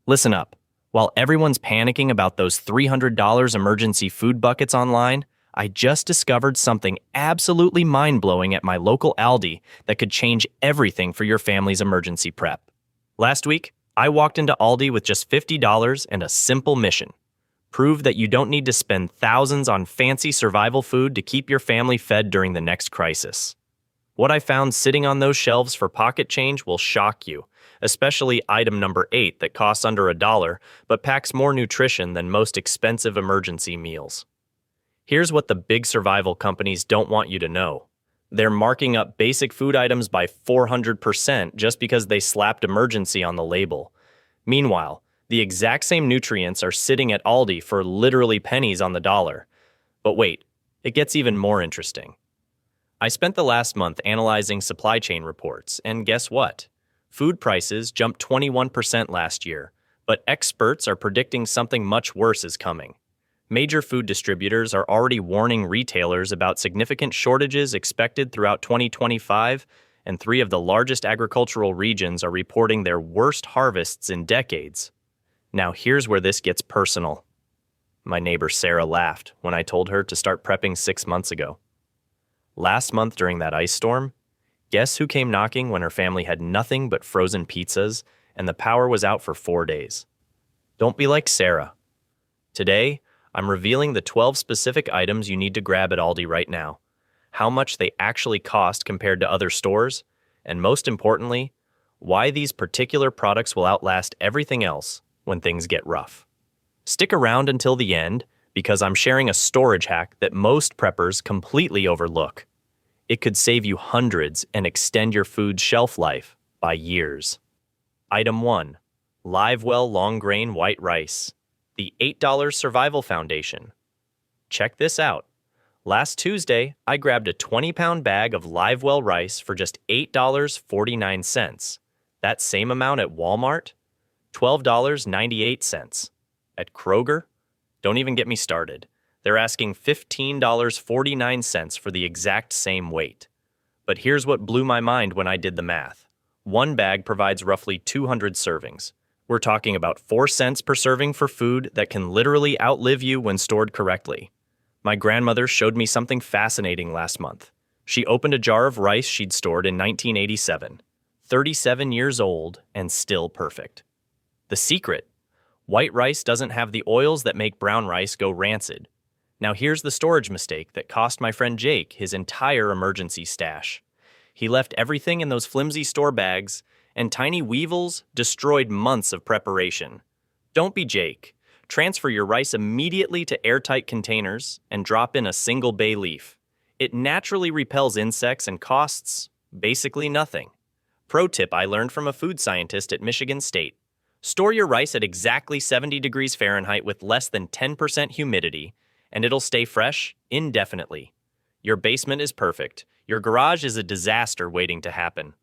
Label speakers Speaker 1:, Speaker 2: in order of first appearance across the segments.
Speaker 1: Listen up. While everyone's panicking about those $300 emergency food buckets online, I just discovered something absolutely mind-blowing at my local Aldi that could change everything for your family's emergency prep. Last week, I walked into Aldi with just $50 and a simple mission. Prove that you don't need to spend thousands on fancy survival food to keep your family fed during the next crisis. What I found sitting on those shelves for pocket change will shock you, especially item number 8 that costs under $1 but packs more nutrition than most expensive emergency meals. Here's what the big survival companies don't want you to know. They're marking up basic food items by 400% just because they slapped emergency on the label. Meanwhile, the exact same nutrients are sitting at Aldi for literally pennies on the dollar. But wait, it gets even more interesting. I spent the last month analyzing supply chain reports, and guess what? Food prices jumped 21% last year, but experts are predicting something much worse is coming. Major food distributors are already warning retailers about significant shortages expected throughout 2025, and 3 of the largest agricultural regions are reporting their worst harvests in decades. Now here's where this gets personal. My neighbor Sarah laughed when I told her to start prepping 6 months ago. Last month during that ice storm, guess who came knocking when her family had nothing but frozen pizzas and the power was out for 4 days? Don't be like Sarah. Today, I'm revealing the 12 specific items you need to grab at Aldi right now, how much they actually cost compared to other stores, and most importantly, why these particular products will outlast everything else when things get rough. Stick around until the end because I'm sharing a storage hack that most preppers completely overlook. It could save you hundreds and extend your food's shelf life by years. Item 1. LiveWell Long Grain White Rice, the $8 Survival Foundation. Check this out. Last Tuesday, I grabbed a 20-pound bag of LiveWell rice for just $8.49. That same amount at Walmart, $12.98. At Kroger, don't even get me started. They're asking $15.49 for the exact same weight. But here's what blew my mind when I did the math. One bag provides roughly 200 servings. We're talking about 4 cents per serving for food that can literally outlive you when stored correctly. My grandmother showed me something fascinating last month. She opened a jar of rice she'd stored in 1987. 37 years old and still perfect. The secret: white rice doesn't have the oils that make brown rice go rancid. Now here's the storage mistake that cost my friend Jake his entire emergency stash. He left everything in those flimsy store bags, and tiny weevils destroyed months of preparation. Don't be Jake. Transfer your rice immediately to airtight containers and drop in a single bay leaf. It naturally repels insects and costs basically nothing. Pro tip I learned from a food scientist at Michigan State. Store your rice at exactly 70 degrees Fahrenheit with less than 10% humidity, and it'll stay fresh indefinitely. Your basement is perfect. Your garage is a disaster waiting to happen.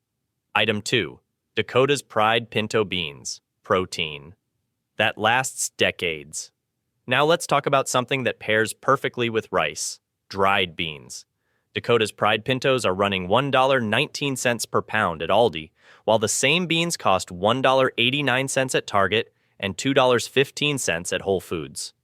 Speaker 1: Item 2. Dakota's Pride Pinto Beans. Protein. That lasts decades. Now let's talk about something that pairs perfectly with rice. Dried beans. Dakota's Pride Pintos are running $1.19 per pound at Aldi, while the same beans cost $1.89 at Target and $2.15 at Whole Foods.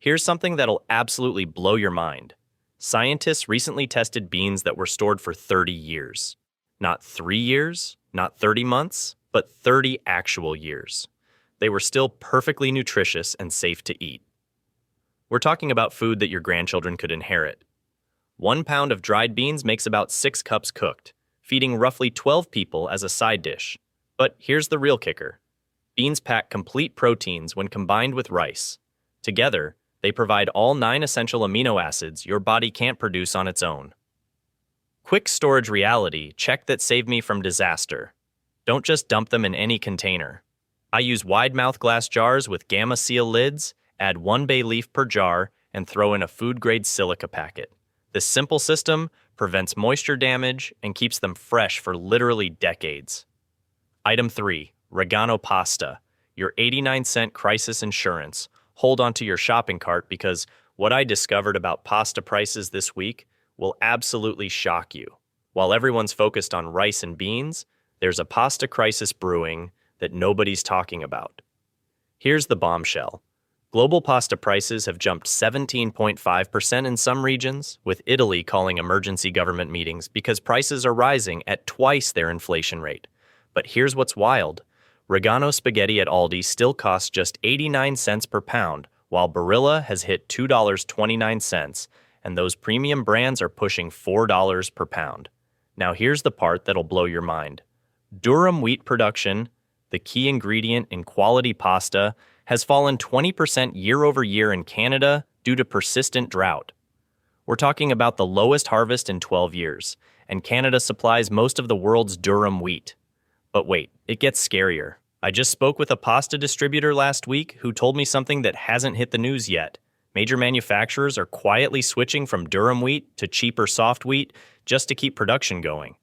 Speaker 1: Here's something that'll absolutely blow your mind. Scientists recently tested beans that were stored for 30 years. Not 3 years, not 30 months, but 30 actual years. They were still perfectly nutritious and safe to eat. We're talking about food that your grandchildren could inherit. 1 pound of dried beans makes about 6 cups cooked, feeding roughly 12 people as a side dish. But here's the real kicker. Beans pack complete proteins when combined with rice. Together, they provide all 9 essential amino acids your body can't produce on its own. Quick storage reality check that saved me from disaster. Don't just dump them in any container. I use wide-mouth glass jars with Gamma Seal lids, add 1 bay leaf per jar, and throw in a food-grade silica packet. This simple system prevents moisture damage and keeps them fresh for literally decades. Item 3. Regano Pasta, your 89-cent crisis insurance. Hold onto your shopping cart because what I discovered about pasta prices this week will absolutely shock you. While everyone's focused on rice and beans, there's a pasta crisis brewing that nobody's talking about. Here's the bombshell. Global pasta prices have jumped 17.5% in some regions, with Italy calling emergency government meetings because prices are rising at twice their inflation rate. But here's what's wild. Regano spaghetti at Aldi still costs just 89 cents per pound, while Barilla has hit $2.29, and those premium brands are pushing $4 per pound. Now here's the part that'll blow your mind. Durum wheat production, the key ingredient in quality pasta, has fallen 20% year over year in Canada due to persistent drought. We're talking about the lowest harvest in 12 years, and Canada supplies most of the world's durum wheat. But wait, it gets scarier. I just spoke with a pasta distributor last week who told me something that hasn't hit the news yet. Major manufacturers are quietly switching from durum wheat to cheaper soft wheat just to keep production going.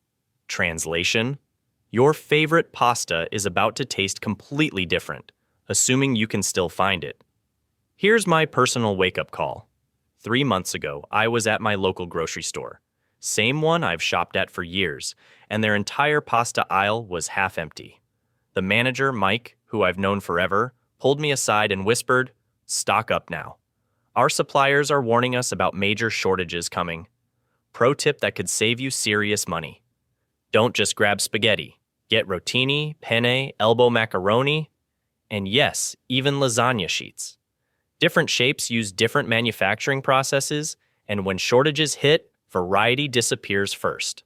Speaker 1: Translation: your favorite pasta is about to taste completely different, assuming you can still find it. Here's my personal wake-up call. 3 months ago, I was at my local grocery store. Same one I've shopped at for years, and their entire pasta aisle was half empty. The manager, Mike, who I've known forever, pulled me aside and whispered, "Stock up now. Our suppliers are warning us about major shortages coming. Pro tip that could save you serious money. Don't just grab spaghetti. Get rotini, penne, elbow macaroni, and yes, even lasagna sheets. Different shapes use different manufacturing processes, and when shortages hit, variety disappears first.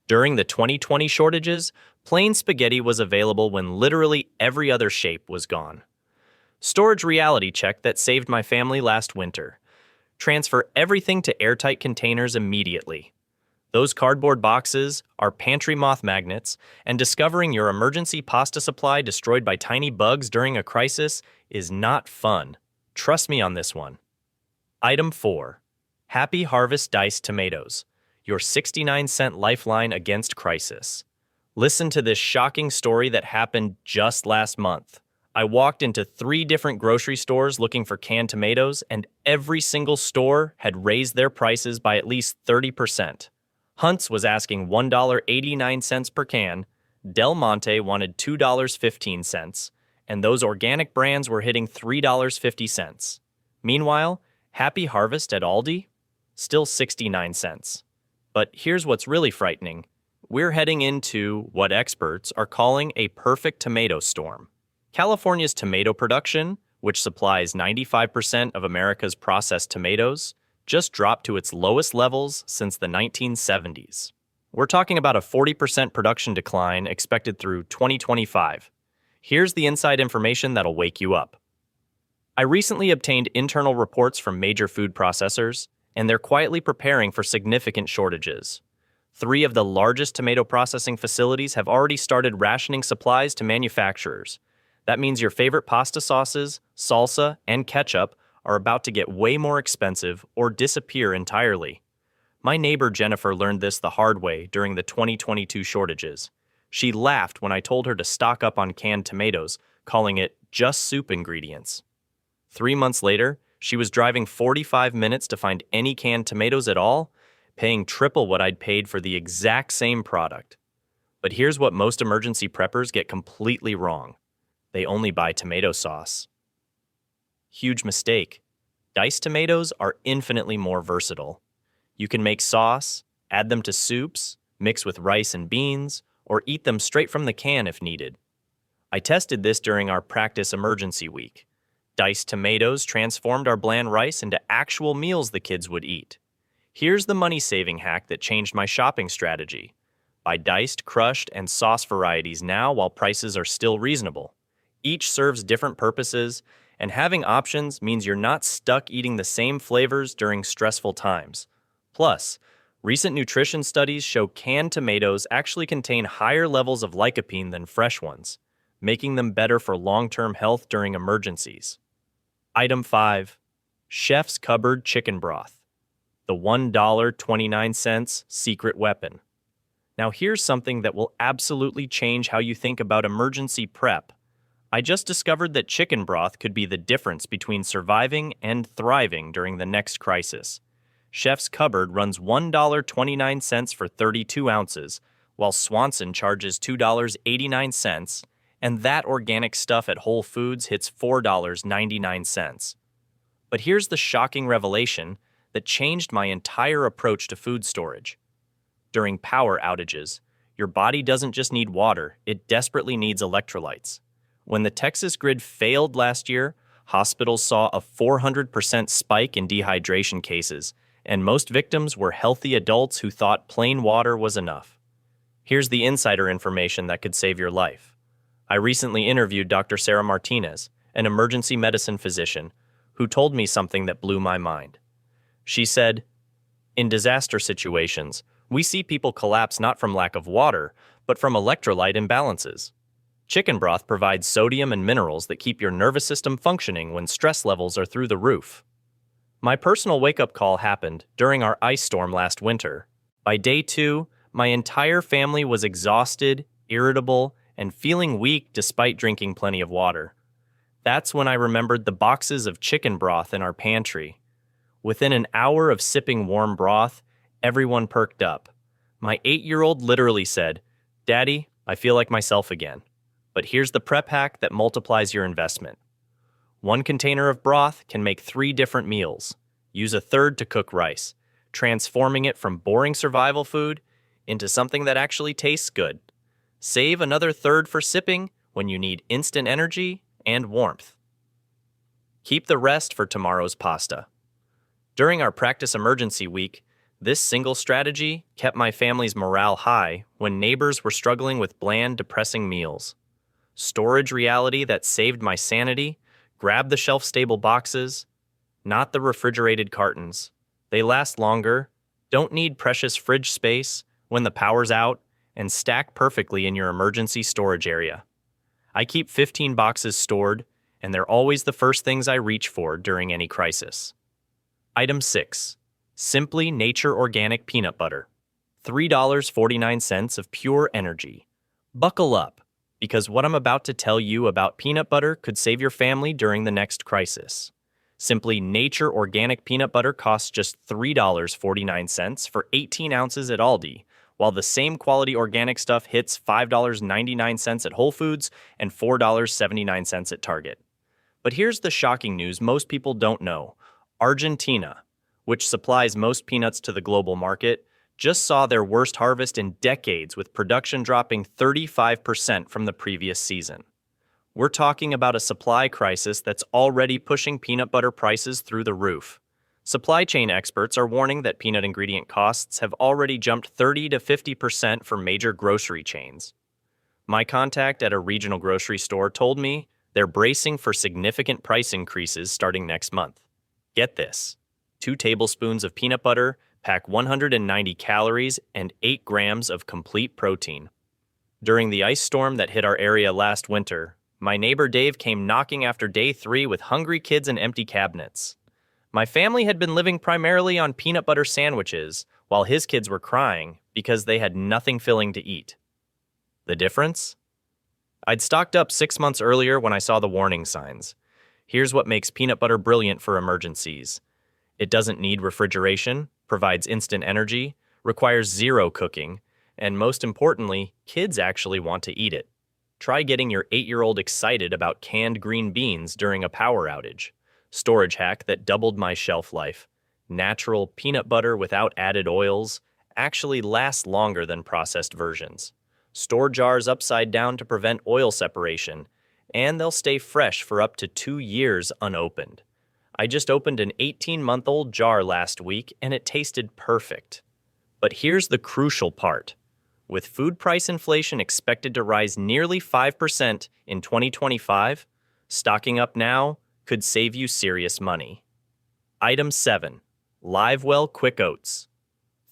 Speaker 1: During the 2020 shortages, plain spaghetti was available when literally every other shape was gone. Storage reality check that saved my family last winter. Transfer everything to airtight containers immediately. Those cardboard boxes are pantry moth magnets, and discovering your emergency pasta supply destroyed by tiny bugs during a crisis is not fun. Trust me on this one. Item 4. Happy Harvest Diced Tomatoes, your 69-cent lifeline against crisis. Listen to this shocking story that happened just last month. I walked into 3 different grocery stores looking for canned tomatoes, and every single store had raised their prices by at least 30%. Hunt's was asking $1.89 per can, Del Monte wanted $2.15, and those organic brands were hitting $3.50. Meanwhile, Happy Harvest at Aldi? Still 69 cents. But here's what's really frightening. We're heading into what experts are calling a perfect tomato storm. California's tomato production, which supplies 95% of America's processed tomatoes, just dropped to its lowest levels since the 1970s. We're talking about a 40% production decline expected through 2025. Here's the inside information that'll wake you up. I recently obtained internal reports from major food processors, and they're quietly preparing for significant shortages. 3 of the largest tomato processing facilities have already started rationing supplies to manufacturers. That means your favorite pasta sauces, salsa, and ketchup are about to get way more expensive or disappear entirely. My neighbor Jennifer learned this the hard way during the 2022 shortages. She laughed when I told her to stock up on canned tomatoes, calling it just soup ingredients. 3 months later, she was driving 45 minutes to find any canned tomatoes at all, paying triple what I'd paid for the exact same product. But here's what most emergency preppers get completely wrong. They only buy tomato sauce. Huge mistake. Diced tomatoes are infinitely more versatile. You can make sauce, add them to soups, mix with rice and beans, or eat them straight from the can if needed. I tested this during our practice emergency week. Diced tomatoes transformed our bland rice into actual meals the kids would eat. Here's the money-saving hack that changed my shopping strategy. Buy diced, crushed, and sauce varieties now while prices are still reasonable. Each serves different purposes, and having options means you're not stuck eating the same flavors during stressful times. Plus, recent nutrition studies show canned tomatoes actually contain higher levels of lycopene than fresh ones, making them better for long-term health during emergencies. Item 5. Chef's Cupboard Chicken Broth, the $1.29 secret weapon. Now here's something that will absolutely change how you think about emergency prep. I just discovered that chicken broth could be the difference between surviving and thriving during the next crisis. Chef's Cupboard runs $1.29 for 32 ounces, while Swanson charges $2.89, and that organic stuff at Whole Foods hits $4.99. But here's the shocking revelation that changed my entire approach to food storage. During power outages, your body doesn't just need water, it desperately needs electrolytes. When the Texas grid failed last year, hospitals saw a 400% spike in dehydration cases, and most victims were healthy adults who thought plain water was enough. Here's the insider information that could save your life. I recently interviewed Dr. Sarah Martinez, an emergency medicine physician, who told me something that blew my mind. She said, "In disaster situations, we see people collapse not from lack of water, but from electrolyte imbalances. Chicken broth provides sodium and minerals that keep your nervous system functioning when stress levels are through the roof." My personal wake-up call happened during our ice storm last winter. By day 2, my entire family was exhausted, irritable, and feeling weak despite drinking plenty of water. That's when I remembered the boxes of chicken broth in our pantry. Within an hour of sipping warm broth, everyone perked up. My 8-year-old literally said, "Daddy, I feel like myself again." But here's the prep hack that multiplies your investment. 1 container of broth can make 3 different meals. Use a third to cook rice, transforming it from boring survival food into something that actually tastes good. Save another third for sipping when you need instant energy and warmth. Keep the rest for tomorrow's pasta. During our practice emergency week, this single strategy kept my family's morale high when neighbors were struggling with bland, depressing meals. Storage reality that saved my sanity: grab the shelf-stable boxes, not the refrigerated cartons. They last longer, don't need precious fridge space when the power's out, and stack perfectly in your emergency storage area. I keep 15 boxes stored, and they're always the first things I reach for during any crisis. Item 6. Simply Nature Organic Peanut Butter. $3.49 of pure energy. Buckle up, because what I'm about to tell you about peanut butter could save your family during the next crisis. Simply Nature Organic Peanut Butter costs just $3.49 for 18 ounces at Aldi, while the same quality organic stuff hits $5.99 at Whole Foods and $4.79 at Target. But here's the shocking news most people don't know. Argentina, which supplies most peanuts to the global market, just saw their worst harvest in decades, with production dropping 35% from the previous season. We're talking about a supply crisis that's already pushing peanut butter prices through the roof. Supply chain experts are warning that peanut ingredient costs have already jumped 30 to 50% for major grocery chains. My contact at a regional grocery store told me they're bracing for significant price increases starting next month. Get this: 2 tablespoons of peanut butter pack 190 calories and 8 grams of complete protein. During the ice storm that hit our area last winter, my neighbor Dave came knocking after day 3 with hungry kids and empty cabinets. My family had been living primarily on peanut butter sandwiches, while his kids were crying because they had nothing filling to eat. The difference? I'd stocked up 6 months earlier when I saw the warning signs. Here's what makes peanut butter brilliant for emergencies. It doesn't need refrigeration, provides instant energy, requires 0 cooking, and most importantly, kids actually want to eat it. Try getting your 8-year-old excited about canned green beans during a power outage. Storage hack that doubled my shelf life. Natural peanut butter without added oils actually lasts longer than processed versions. Store jars upside down to prevent oil separation, and they'll stay fresh for up to 2 years unopened. I just opened an 18-month-old jar last week, and it tasted perfect. But here's the crucial part. With food price inflation expected to rise nearly 5% in 2025, stocking up now could save you serious money. Item 7. Livewell Quick Oats.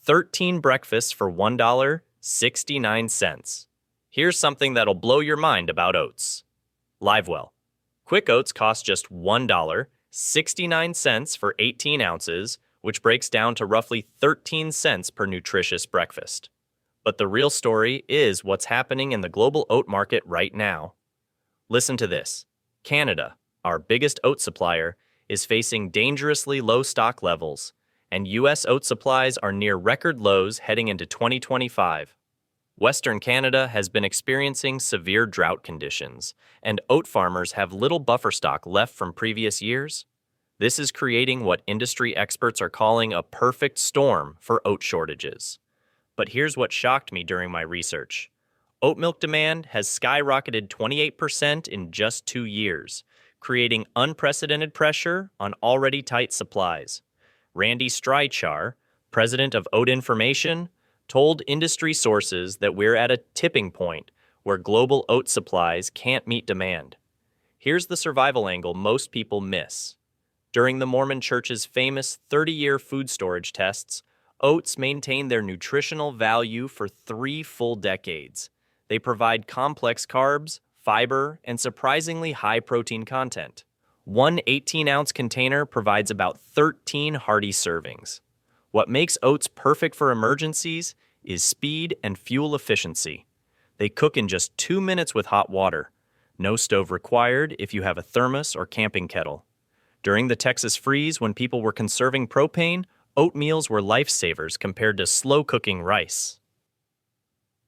Speaker 1: 13 breakfasts for $1.69. Here's something that'll blow your mind about oats. Livewell. Quick Oats cost just $1.69 for 18 ounces, which breaks down to roughly 13 cents per nutritious breakfast. But the real story is what's happening in the global oat market right now. Listen to this. Canada, our biggest oat supplier, is facing dangerously low stock levels, and U.S. oat supplies are near record lows heading into 2025. Western Canada has been experiencing severe drought conditions, and oat farmers have little buffer stock left from previous years. This is creating what industry experts are calling a perfect storm for oat shortages. But here's what shocked me during my research. Oat milk demand has skyrocketed 28% in just 2 years, creating unprecedented pressure on already tight supplies. Randy Strychar, president of Oat Information, told industry sources that we're at a tipping point where global oat supplies can't meet demand. Here's the survival angle most people miss. During the Mormon Church's famous 30-year food storage tests, oats maintain their nutritional value for 3 full decades. They provide complex carbs, fiber, and surprisingly high protein content. One 18-ounce container provides about 13 hearty servings. What makes oats perfect for emergencies is speed and fuel efficiency. They cook in just 2 minutes with hot water. No stove required if you have a thermos or camping kettle. During the Texas freeze, when people were conserving propane, oatmeals were lifesavers compared to slow-cooking rice.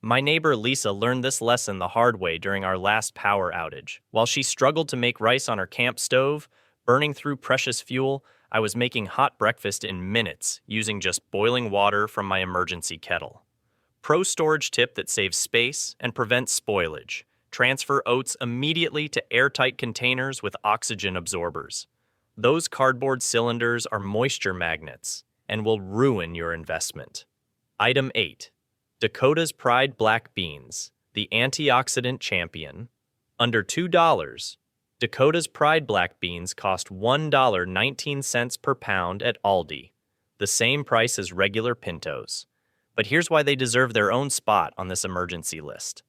Speaker 1: My neighbor Lisa learned this lesson the hard way during our last power outage. While she struggled to make rice on her camp stove, burning through precious fuel, I was making hot breakfast in minutes using just boiling water from my emergency kettle. Pro storage tip that saves space and prevents spoilage. Transfer oats immediately to airtight containers with oxygen absorbers. Those cardboard cylinders are moisture magnets and will ruin your investment. Item 8. Dakota's Pride Black Beans, the antioxidant champion. Under $2, Dakota's Pride Black Beans cost $1.19 per pound at Aldi, the same price as regular pintos. But here's why they deserve their own spot on this emergency list.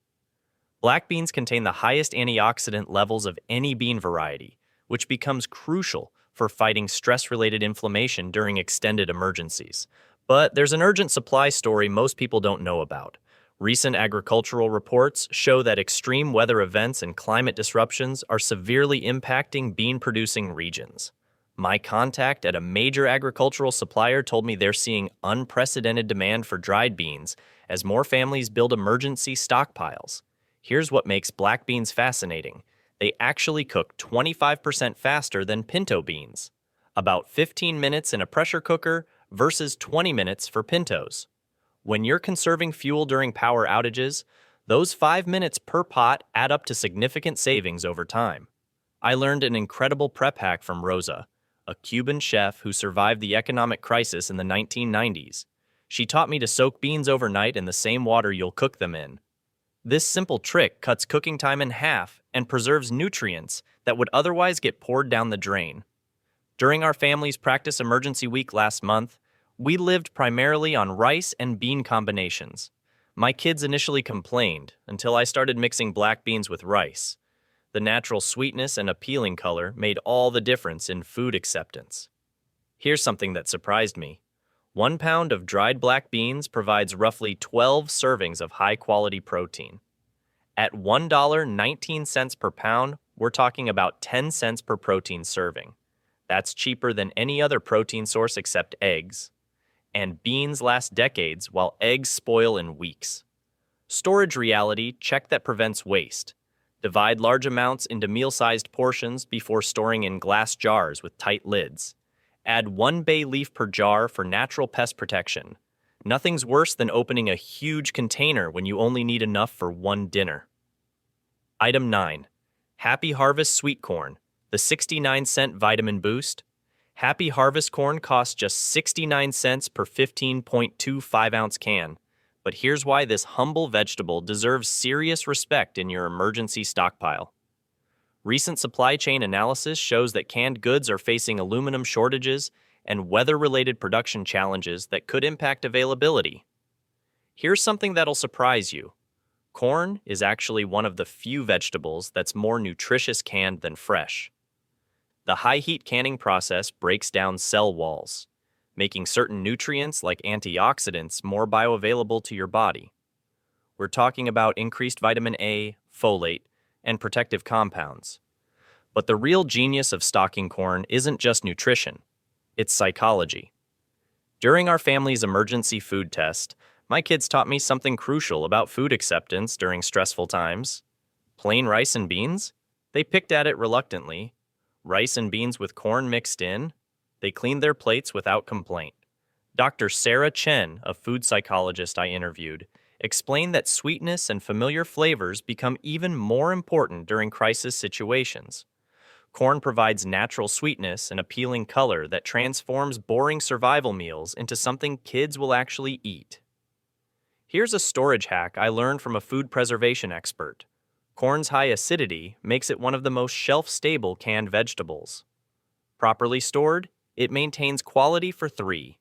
Speaker 1: Black beans contain the highest antioxidant levels of any bean variety, which becomes crucial for fighting stress-related inflammation during extended emergencies. But there's an urgent supply story most people don't know about. Recent agricultural reports show that extreme weather events and climate disruptions are severely impacting bean-producing regions. My contact at a major agricultural supplier told me they're seeing unprecedented demand for dried beans as more families build emergency stockpiles. Here's what makes black beans fascinating. They actually cook 25% faster than pinto beans. About 15 minutes in a pressure cooker versus 20 minutes for pintos. When you're conserving fuel during power outages, those 5 minutes per pot add up to significant savings over time. I learned an incredible prep hack from Rosa, a Cuban chef who survived the economic crisis in the 1990s. She taught me to soak beans overnight in the same water you'll cook them in. This simple trick cuts cooking time in half and preserves nutrients that would otherwise get poured down the drain. During our family's practice emergency week last month, we lived primarily on rice and bean combinations. My kids initially complained until I started mixing black beans with rice. The natural sweetness and appealing color made all the difference in food acceptance. Here's something that surprised me. 1 pound of dried black beans provides roughly 12 servings of high-quality protein. At $1.19 per pound, we're talking about 10 cents per protein serving. That's cheaper than any other protein source except eggs. And beans last decades while eggs spoil in weeks. Storage reality check that prevents waste. Divide large amounts into meal-sized portions before storing in glass jars with tight lids. Add 1 bay leaf per jar for natural pest protection. Nothing's worse than opening a huge container when you only need enough for 1 dinner. Item 9. Happy Harvest Sweet Corn, the 69-cent vitamin boost. Happy Harvest corn costs just 69 cents per 15.25-ounce can. But here's why this humble vegetable deserves serious respect in your emergency stockpile. Recent supply chain analysis shows that canned goods are facing aluminum shortages and weather-related production challenges that could impact availability. Here's something that'll surprise you. Corn is actually one of the few vegetables that's more nutritious canned than fresh. The high-heat canning process breaks down cell walls, making certain nutrients like antioxidants more bioavailable to your body. We're talking about increased vitamin A, folate, and protective compounds. But the real genius of stocking corn isn't just nutrition, it's psychology. During our family's emergency food test, My kids taught me something crucial about food acceptance during stressful times. Plain rice and beans? They picked at it reluctantly. Rice and beans with corn mixed in? They cleaned their plates without complaint. Dr. Sarah Chen, a food psychologist I interviewed, explained that sweetness and familiar flavors become even more important during crisis situations. Corn provides natural sweetness and appealing color that transforms boring survival meals into something kids will actually eat. Here's a storage hack I learned from a food preservation expert. Corn's high acidity makes it one of the most shelf-stable canned vegetables. Properly stored, it maintains quality for 3-5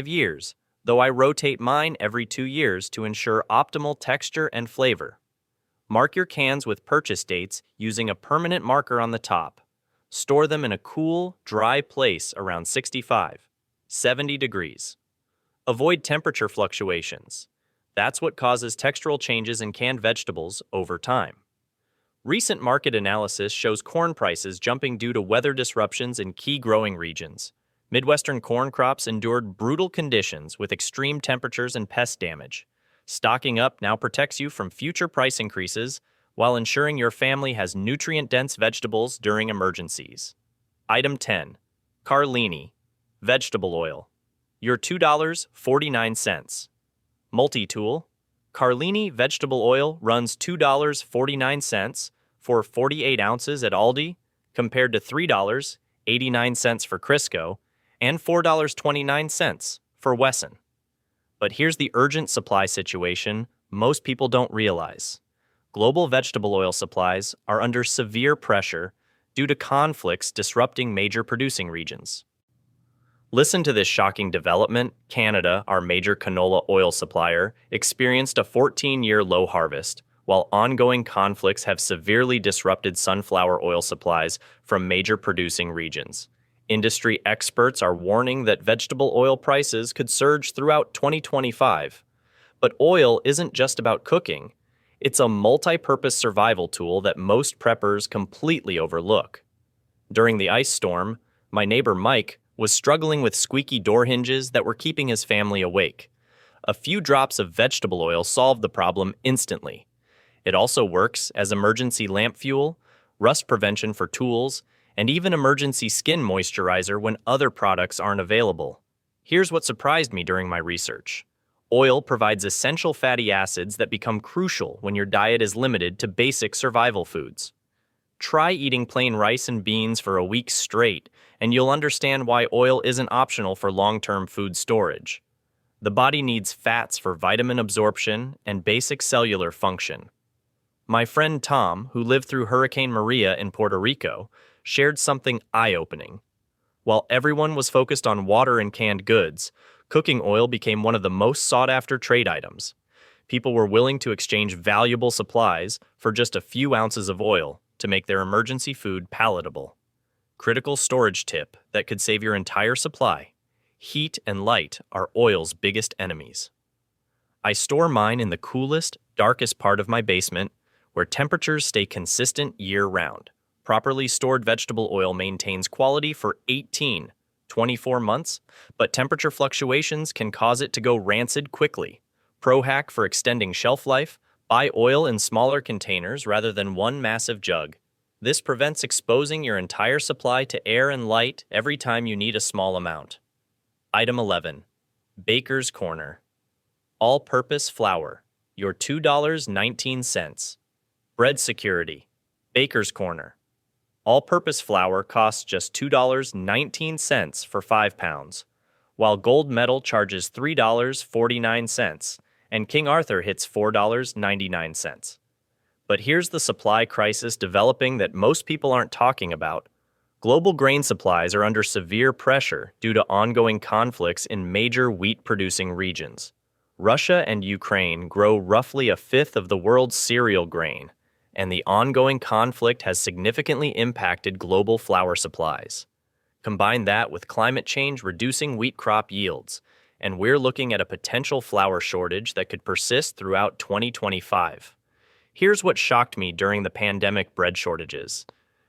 Speaker 1: years, though I rotate mine every 2 years to ensure optimal texture and flavor. Mark your cans with purchase dates using a permanent marker on the top. Store them in a cool, dry place around 65-70 degrees. Avoid temperature fluctuations. That's what causes textural changes in canned vegetables over time. Recent market analysis shows corn prices jumping due to weather disruptions in key growing regions. Midwestern corn crops endured brutal conditions with extreme temperatures and pest damage. Stocking up now protects you from future price increases while ensuring your family has nutrient-dense vegetables during emergencies. Item 10. Carlini. Vegetable oil. Your $2.49. Multi-tool. Carlini vegetable oil runs $2.49 for 48 ounces at Aldi, compared to $3.89 for Crisco and $4.29 for Wesson. But here's the urgent supply situation most people don't realize. Global vegetable oil supplies are under severe pressure due to conflicts disrupting major producing regions. Listen to this shocking development. Canada, our major canola oil supplier, experienced a 14-year low harvest, while ongoing conflicts have severely disrupted sunflower oil supplies from major producing regions. Industry experts are warning that vegetable oil prices could surge throughout 2025. But oil isn't just about cooking. It's a multi-purpose survival tool that most preppers completely overlook. During the ice storm, my neighbor Mike was struggling with squeaky door hinges that were keeping his family awake. A few drops of vegetable oil solved the problem instantly. It also works as emergency lamp fuel, rust prevention for tools, and even emergency skin moisturizer when other products aren't available. Here's what surprised me during my research. Oil provides essential fatty acids that become crucial when your diet is limited to basic survival foods. Try eating plain rice and beans for a week straight, and you'll understand why oil isn't optional for long-term food storage. The body needs fats for vitamin absorption and basic cellular function. My friend Tom, who lived through Hurricane Maria in Puerto Rico, shared something eye-opening. While everyone was focused on water and canned goods, cooking oil became one of the most sought-after trade items. People were willing to exchange valuable supplies for just a few ounces of oil to make their emergency food palatable. Critical storage tip that could save your entire supply. Heat and light are oil's biggest enemies. I store mine in the coolest, darkest part of my basement, where temperatures stay consistent year-round. Properly stored vegetable oil maintains quality for 18-24 months, but temperature fluctuations can cause it to go rancid quickly. Pro hack for extending shelf life: buy oil in smaller containers rather than one massive jug. This prevents exposing your entire supply to air and light every time you need a small amount. Item 11. Baker's Corner. All-purpose flour. Your $2.19. Bread security. Baker's Corner. All-purpose flour costs just $2.19 for 5 pounds, while gold medal charges $3.49, and King Arthur hits $4.99. But here's the supply crisis developing that most people aren't talking about. Global grain supplies are under severe pressure due to ongoing conflicts in major wheat-producing regions. Russia and Ukraine grow roughly a fifth of the world's cereal grain, and the ongoing conflict has significantly impacted global flour supplies. Combine that with climate change reducing wheat crop yields, and we're looking at a potential flour shortage that could persist throughout 2025. Here's what shocked me during the pandemic bread shortages.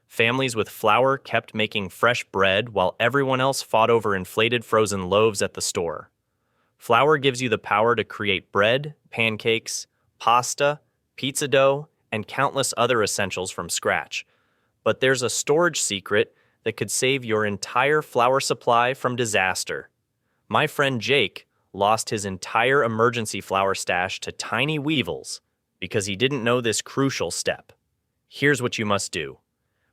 Speaker 1: Families with flour kept making fresh bread while everyone else fought over inflated frozen loaves at the store. Flour gives you the power to create bread, pancakes, pasta, pizza dough, and countless other essentials from scratch. But there's a storage secret that could save your entire flour supply from disaster. My friend Jake lost his entire emergency flour stash to tiny weevils because he didn't know this crucial step. Here's what you must do.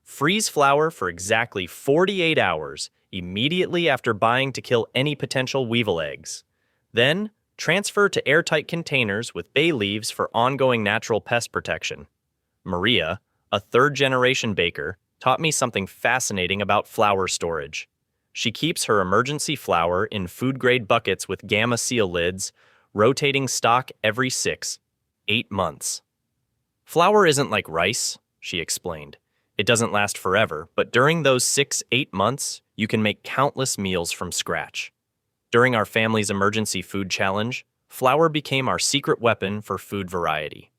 Speaker 1: Freeze flour for exactly 48 hours immediately after buying to kill any potential weevil eggs. Then, transfer to airtight containers with bay leaves for ongoing natural pest protection. Maria, a third-generation baker, taught me something fascinating about flour storage. She keeps her emergency flour in food-grade buckets with gamma seal lids, rotating stock every 6-8 months. Flour isn't like rice, she explained. It doesn't last forever, but during those 6-8 months, you can make countless meals from scratch. During our family's emergency food challenge, flour became our secret weapon for food variety.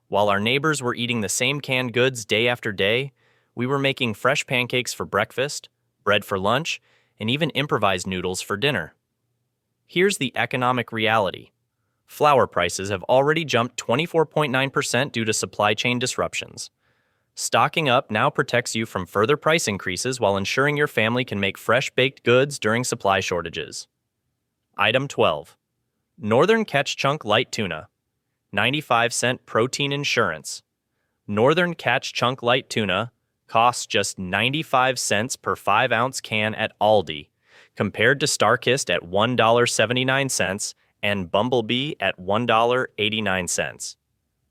Speaker 1: While our neighbors were eating the same canned goods day after day, we were making fresh pancakes for breakfast, bread for lunch, and even improvised noodles for dinner. Here's the economic reality. Flour prices have already jumped 24.9% due to supply chain disruptions. Stocking up now protects you from further price increases while ensuring your family can make fresh baked goods during supply shortages. Item 12. Northern Catch Chunk Light Tuna. 95-cent protein insurance. Northern Catch Chunk Light Tuna costs just 95 cents per 5-ounce can at Aldi, compared to Starkist at $1.79 and Bumblebee at $1.89.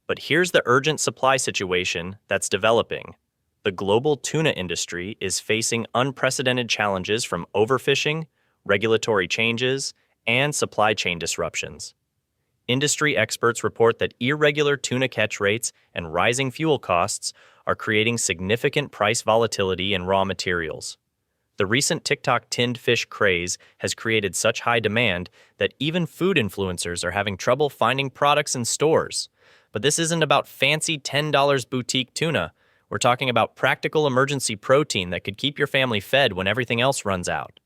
Speaker 1: But here's the urgent supply situation that's developing. The global tuna industry is facing unprecedented challenges from overfishing, regulatory changes, and supply chain disruptions. Industry experts report that irregular tuna catch rates and rising fuel costs are creating significant price volatility in raw materials. The recent TikTok tinned fish craze has created such high demand that even food influencers are having trouble finding products in stores. But this isn't about fancy $10 boutique tuna. We're talking about practical emergency protein that could keep your family fed when everything else runs out.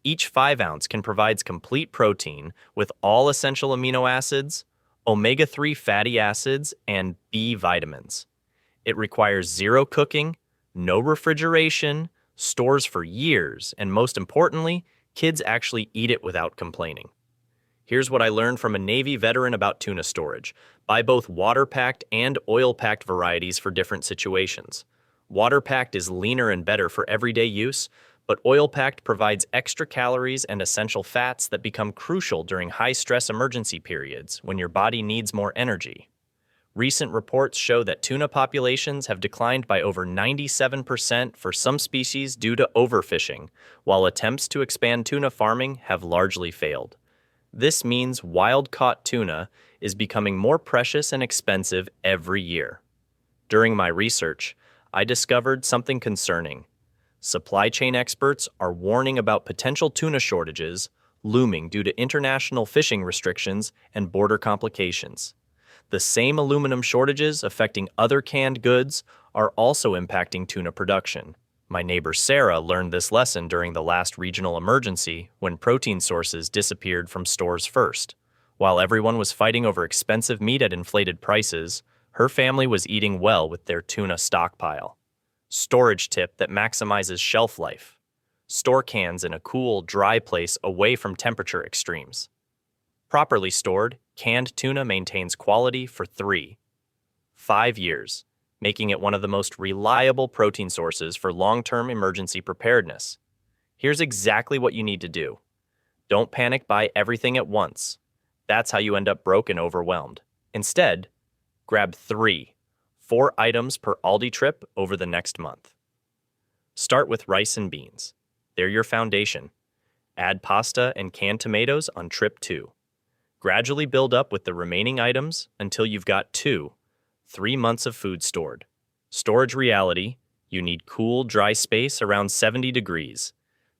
Speaker 1: Each 5-ounce can provide complete protein with all essential amino acids, omega-3 fatty acids, and B vitamins. It requires zero cooking, no refrigeration, stores for years, and most importantly, kids actually eat it without complaining. Here's what I learned from a Navy veteran about tuna storage. Buy both water-packed and oil-packed varieties for different situations. Water-packed is leaner and better for everyday use, but oil-packed provides extra calories and essential fats that become crucial during high-stress emergency periods when your body needs more energy. Recent reports show that tuna populations have declined by over 97% for some species due to overfishing, while attempts to expand tuna farming have largely failed. This means wild-caught tuna is becoming more precious and expensive every year. During my research, I discovered something concerning. Supply chain experts are warning about potential tuna shortages looming due to international fishing restrictions and border complications. The same aluminum shortages affecting other canned goods are also impacting tuna production. My neighbor Sarah learned this lesson during the last regional emergency when protein sources disappeared from stores first. While everyone was fighting over expensive meat at inflated prices, her family was eating well with their tuna stockpile. Storage tip that maximizes shelf life. Store cans in a cool, dry place away from temperature extremes. Properly stored, canned tuna maintains quality for 3-5 years, making it one of the most reliable protein sources for long-term emergency preparedness. Here's exactly what you need to do. Don't panic buy everything at once. That's how you end up broke and overwhelmed. Instead, grab 3-4 items per Aldi trip over the next month. Start with rice and beans. They're your foundation. Add pasta and canned tomatoes on trip 2. Gradually build up with the remaining items until you've got 2-3 months of food stored. Storage reality, you need cool, dry space around 70 degrees.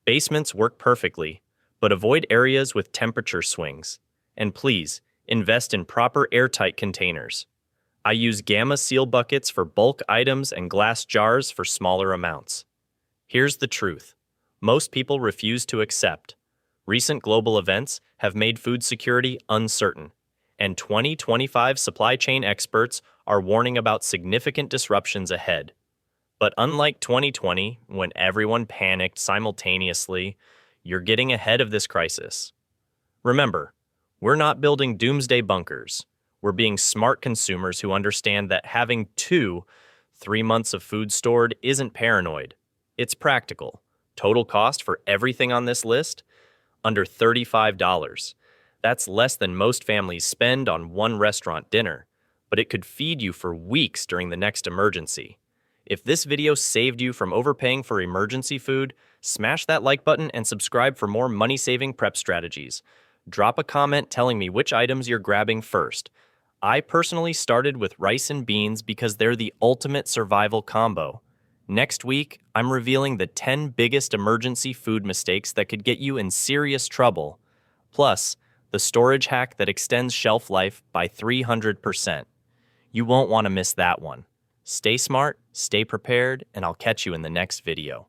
Speaker 1: Basements work perfectly, but avoid areas with temperature swings. And please, invest in proper airtight containers. I use gamma seal buckets for bulk items and glass jars for smaller amounts. Here's the truth. Most people refuse to accept. Recent global events have made food security uncertain, and 2025 supply chain experts are warning about significant disruptions ahead. But unlike 2020, when everyone panicked simultaneously, you're getting ahead of this crisis. Remember, we're not building doomsday bunkers. We're being smart consumers who understand that having 3 months of food stored isn't paranoid. It's practical. Total cost for everything on this list? Under $35. That's less than most families spend on one restaurant dinner, but it could feed you for weeks during the next emergency. If this video saved you from overpaying for emergency food, smash that like button and subscribe for more money-saving prep strategies. Drop a comment telling me which items you're grabbing first. I personally started with rice and beans because they're the ultimate survival combo. Next week, I'm revealing the 10 biggest emergency food mistakes that could get you in serious trouble. Plus, the storage hack that extends shelf life by 300%. You won't want to miss that one. Stay smart, stay prepared, and I'll catch you in the next video.